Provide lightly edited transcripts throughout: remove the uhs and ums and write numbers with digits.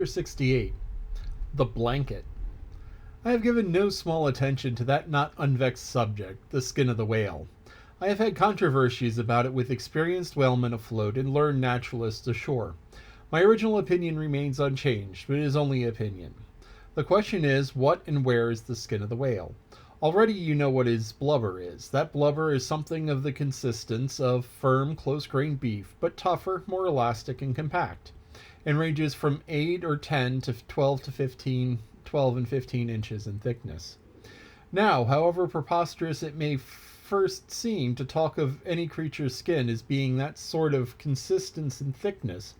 68. The Blanket. I have given no small attention to that not unvexed subject, the skin of the whale. I have had controversies about it with experienced whalemen afloat and learned naturalists ashore. My original opinion remains unchanged, but it is only opinion. The question is, what and where is the skin of the whale? Already you know what his blubber is. That blubber is something of the consistence of firm, close-grained beef, but tougher, more elastic, and compact, and ranges from 8 or 10 to 12 to 15, 12 and 15 inches in thickness. Now, however preposterous it may first seem to talk of any creature's skin as being that sort of consistence and thickness,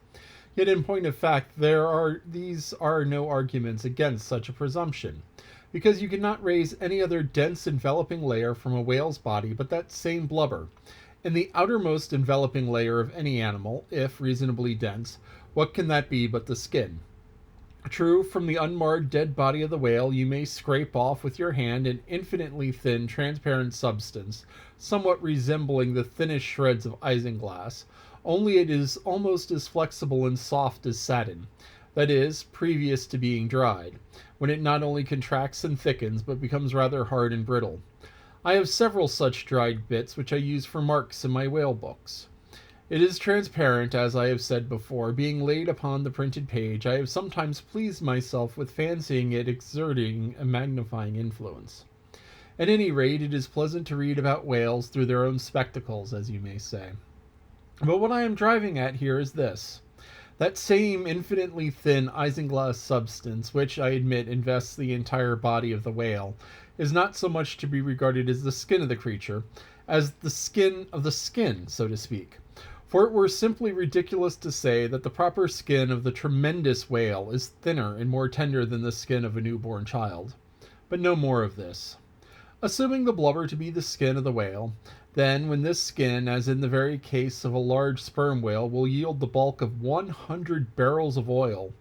yet in point of fact these are no arguments against such a presumption, because you cannot raise any other dense enveloping layer from a whale's body but that same blubber, and the outermost enveloping layer of any animal, if reasonably dense, what can that be but the skin? True, from the unmarred dead body of the whale you may scrape off with your hand an infinitely thin, transparent substance, somewhat resembling the thinnest shreds of isinglass, only it is almost as flexible and soft as satin, that is, previous to being dried, when it not only contracts and thickens, but becomes rather hard and brittle. I have several such dried bits which I use for marks in my whale books. It is transparent, as I have said before, being laid upon the printed page. I have sometimes pleased myself with fancying it exerting a magnifying influence. At any rate, it is pleasant to read about whales through their own spectacles, as you may say. But what I am driving at here is this. That same infinitely thin isinglass substance, which I admit invests the entire body of the whale, is not so much to be regarded as the skin of the creature, as the skin of the skin, so to speak. For it were simply ridiculous to say that the proper skin of the tremendous whale is thinner and more tender than the skin of a newborn child. But no more of this. Assuming the blubber to be the skin of the whale, then when this skin, as in the very case of a large sperm whale, will yield the bulk of 100 barrels of oil,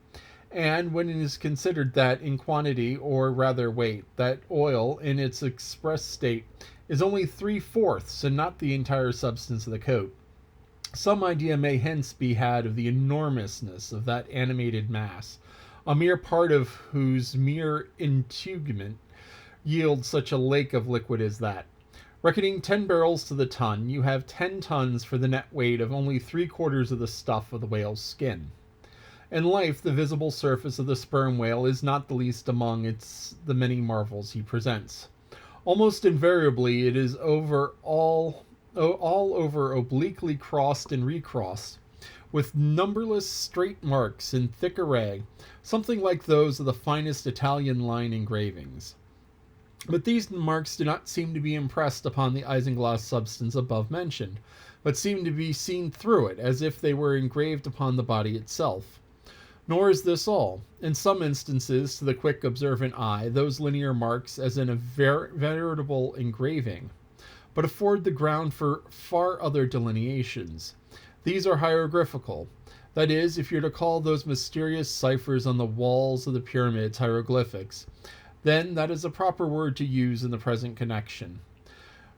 and when it is considered that in quantity, or rather weight, that oil in its express state is only 3/4 and not the entire substance of the coat, some idea may hence be had of the enormousness of that animated mass, a mere part of whose mere integument yields such a lake of liquid as that. Reckoning 10 barrels to the ton, you have 10 tons for the net weight of only 3/4 of the stuff of the whale's skin. In life, the visible surface of the sperm whale is not the least among the many marvels he presents. Almost invariably, it is all over obliquely crossed and recrossed, with numberless straight marks in thick array, something like those of the finest Italian line engravings. But these marks do not seem to be impressed upon the isinglass substance above mentioned, but seem to be seen through it, as if they were engraved upon the body itself. Nor is this all. In some instances, to the quick observant eye, those linear marks, as in a veritable engraving, but afford the ground for far other delineations. These are hieroglyphical. That is, if you're to call those mysterious ciphers on the walls of the pyramids hieroglyphics, then that is a proper word to use in the present connection.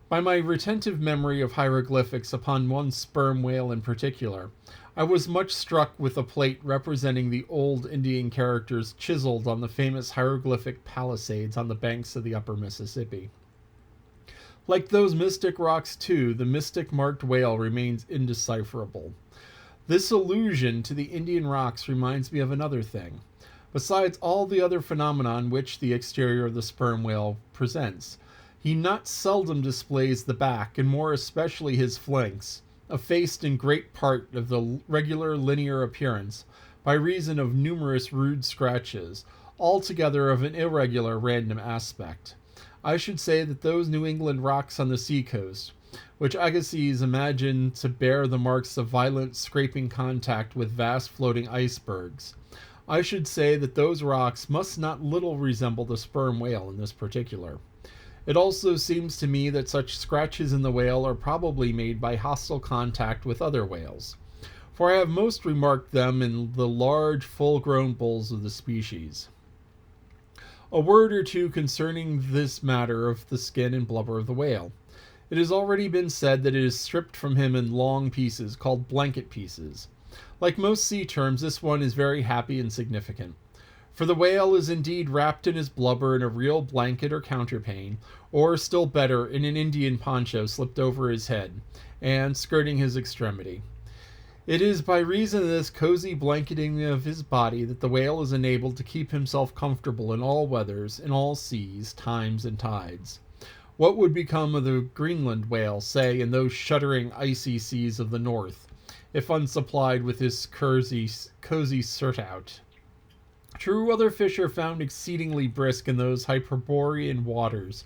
By my retentive memory of hieroglyphics upon one sperm whale in particular, I was much struck with a plate representing the old Indian characters chiseled on the famous hieroglyphic palisades on the banks of the upper Mississippi. Like those mystic rocks, too, the mystic marked whale remains indecipherable. This allusion to the Indian rocks reminds me of another thing. Besides all the other phenomenon which the exterior of the sperm whale presents, he not seldom displays the back, and more especially his flanks, effaced in great part of the regular linear appearance, by reason of numerous rude scratches, altogether of an irregular random aspect. I should say that those New England rocks on the sea-coast, which Agassiz imagined to bear the marks of violent scraping contact with vast floating icebergs, I should say that those rocks must not little resemble the sperm whale in this particular. It also seems to me that such scratches in the whale are probably made by hostile contact with other whales, for I have most remarked them in the large full-grown bulls of the species. A word or two concerning this matter of the skin and blubber of the whale. It has already been said that it is stripped from him in long pieces, called blanket pieces. Like most sea terms, this one is very happy and significant. For the whale is indeed wrapped in his blubber in a real blanket or counterpane, or still better, in an Indian poncho slipped over his head, and skirting his extremity. It is by reason of this cozy blanketing of his body that the whale is enabled to keep himself comfortable in all weathers, in all seas, times, and tides. What would become of the Greenland whale, say, in those shuddering icy seas of the north, if unsupplied with his cozy surtout? True, other fish are found exceedingly brisk in those Hyperborean waters,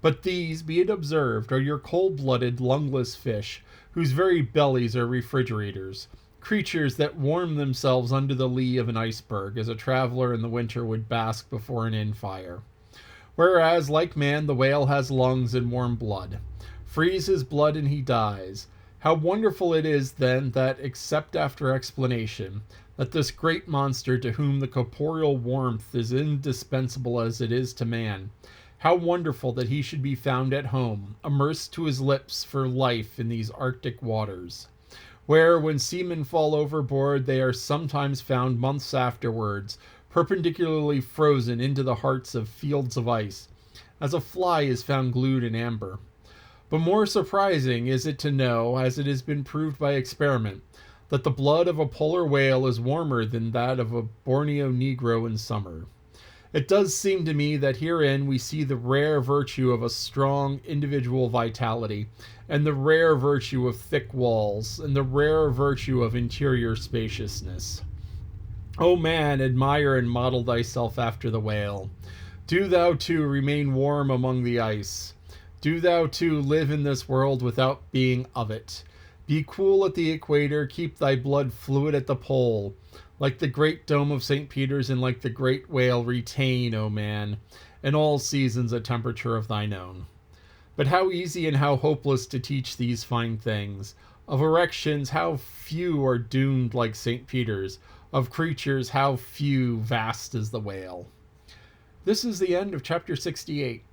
but these, be it observed, are your cold-blooded, lungless fish, whose very bellies are refrigerators, creatures that warm themselves under the lee of an iceberg, as a traveler in the winter would bask before an inn fire. Whereas, like man, the whale has lungs and warm blood. Freeze his blood and he dies. How wonderful it is, then, that, except after explanation, that this great monster to whom the corporeal warmth is indispensable as it is to man, how wonderful that he should be found at home, immersed to his lips for life in these Arctic waters, where, when seamen fall overboard, they are sometimes found months afterwards, perpendicularly frozen into the hearts of fields of ice, as a fly is found glued in amber. But more surprising is it to know, as it has been proved by experiment, that the blood of a polar whale is warmer than that of a Borneo negro in summer. It does seem to me that herein we see the rare virtue of a strong individual vitality, and the rare virtue of thick walls, and the rare virtue of interior spaciousness. O man, admire and model thyself after the whale. Do thou too remain warm among the ice. Do thou too live in this world without being of it. Be cool at the equator, keep thy blood fluid at the pole. Like the great dome of St. Peter's and like the great whale, retain, O man, in all seasons a temperature of thine own. But how easy and how hopeless to teach these fine things. Of erections, how few are doomed like St. Peter's. Of creatures, how few vast as the whale. This is the end of chapter 68.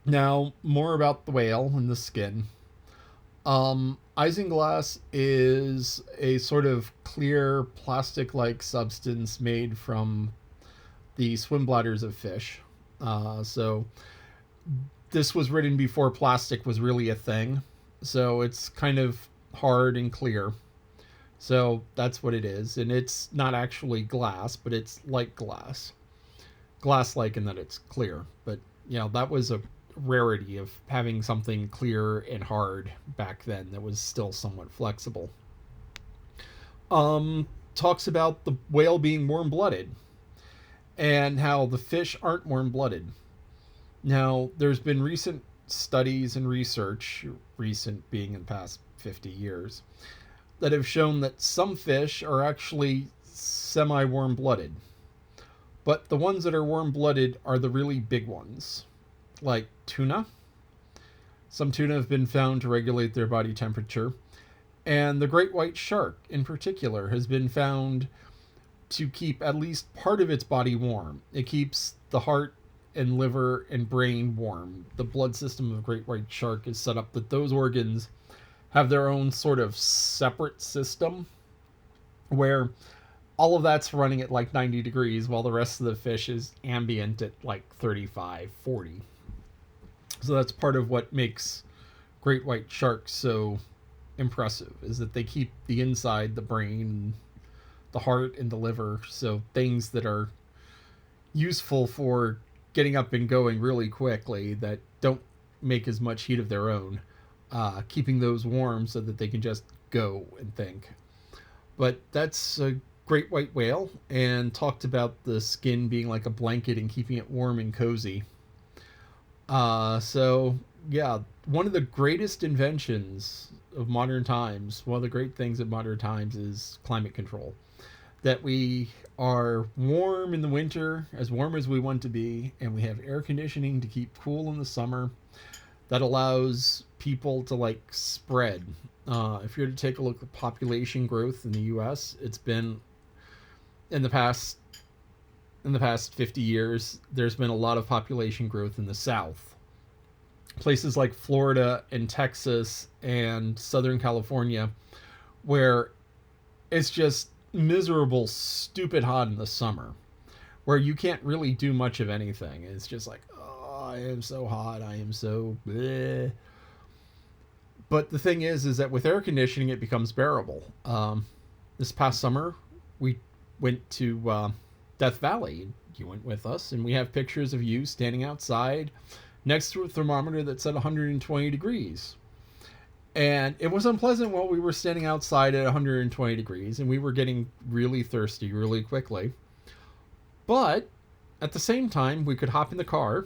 Now, more about the whale and the skin. Isinglass is a sort of clear plastic-like substance made from the swim bladders of fish. So this was written before plastic was really a thing. So it's kind of hard and clear. So that's what it is. And it's not actually glass, but it's like glass. Glass-like in that it's clear. But, that was a rarity of having something clear and hard back then that was still somewhat flexible. Talks about the whale being warm-blooded and how the fish aren't warm-blooded. Now, there's been recent studies and research, recent being in the past 50 years, that have shown that some fish are actually semi-warm-blooded. But the ones that are warm-blooded are the really big ones, like tuna. Some tuna have been found to regulate their body temperature. And the great white shark, in particular, has been found to keep at least part of its body warm. It keeps the heart and liver and brain warm. The blood system of a great white shark is set up that those organs have their own sort of separate system where all of that's running at like 90 degrees while the rest of the fish is ambient at like 35, 40. So that's part of what makes great white sharks so impressive, is that they keep the inside, the brain, the heart, and the liver, so things that are useful for getting up and going really quickly that don't make as much heat of their own, keeping those warm so that they can just go and think. But that's a great white whale, and talked about the skin being like a blanket and keeping it warm and cozy. So yeah, one of the greatest inventions of modern times, one of the great things of modern times is climate control. That we are warm in the winter, as warm as we want to be, and we have air conditioning to keep cool in the summer. That allows people to like spread. If you're to take a look at population growth in the U.S., it's been in the past 50 years, there's been a lot of population growth in the South. Places like Florida and Texas and Southern California, where It's just miserable, stupid hot in the summer, where you can't really do much of anything. It's just like, oh, I am so hot. I am so bleh. But the thing is that with air conditioning, it becomes bearable. This past summer, we went to Death Valley. You went with us, and we have pictures of you standing outside next to a thermometer that said 120 degrees. And it was unpleasant while we were standing outside at 120 degrees, and we were getting really thirsty really quickly. But at the same time, we could hop in the car,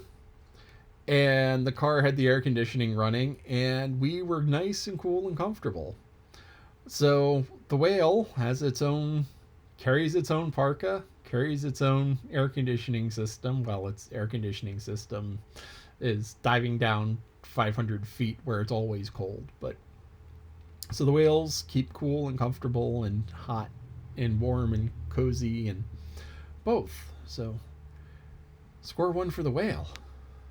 and the car had the air conditioning running, and we were nice and cool and comfortable. So the whale has its own, carries its own parka, carries its own air conditioning system. Well, its air conditioning system is diving down 500 feet where it's always cold. But so the whales keep cool and comfortable and hot and warm and cozy and both. So score one for the whale.